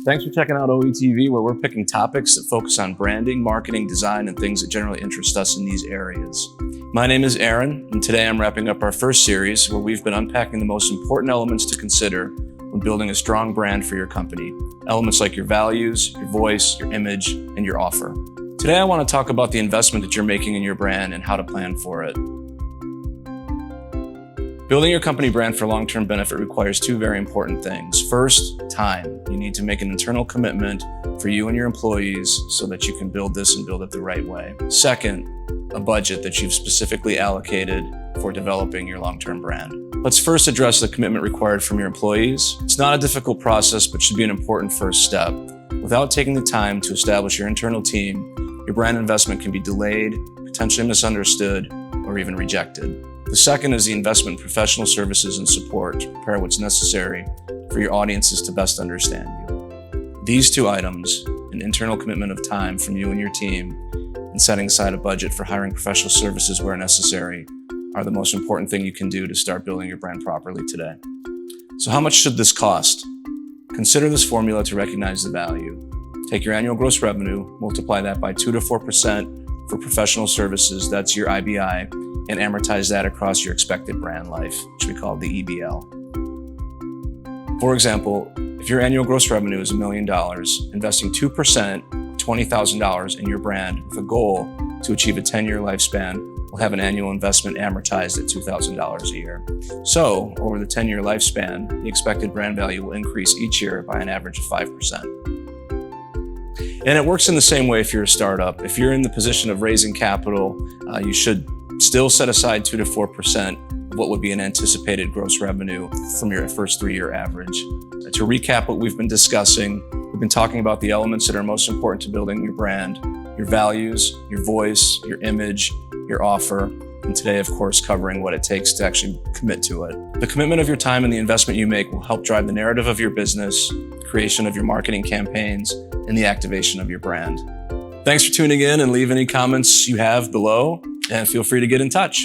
Thanks for checking out OETV, where we're picking topics that focus on branding, marketing, design, and things that generally interest us in these areas. My name is Aaron, and today I'm wrapping up our first series where we've been unpacking the most important elements to consider when building a strong brand for your company. Elements like your values, your voice, your image, and your offer. Today I want to talk about the investment that you're making in your brand and how to plan for it. Building your company brand for long-term benefit requires two very important things. First, time. You need to make an internal commitment for you and your employees so that you can build this and build it the right way. Second, a budget that you've specifically allocated for developing your long-term brand. Let's first address the commitment required from your employees. It's not a difficult process, but should be an important first step. Without taking the time to establish your internal team, your brand investment can be delayed, potentially misunderstood, or even rejected. The second is the investment in professional services and support to prepare what's necessary for your audiences to best understand you. These two items, an internal commitment of time from you and your team, and setting aside a budget for hiring professional services where necessary, are the most important thing you can do to start building your brand properly today. So how much should this cost? Consider this formula to recognize the value. Take your annual gross revenue, multiply that by 2 to 4% for professional services, that's your IBI, and amortize that across your expected brand life, which we call the EBL. For example, if your annual gross revenue is $1 million, investing 2%, $20,000 in your brand with a goal to achieve a 10-year lifespan will have an annual investment amortized at $2,000 a year. So, over the 10-year lifespan, the expected brand value will increase each year by an average of 5%. And it works in the same way if you're a startup. If you're in the position of raising capital, you should still set aside 2 to 4% of what would be an anticipated gross revenue from your first 3-year average. To recap what we've been discussing, we've been talking about the elements that are most important to building your brand, your values, your voice, your image, your offer, and today, of course, covering what it takes to actually commit to it. The commitment of your time and the investment you make will help drive the narrative of your business, creation of your marketing campaigns, and the activation of your brand. Thanks for tuning in, and leave any comments you have below, and feel free to get in touch.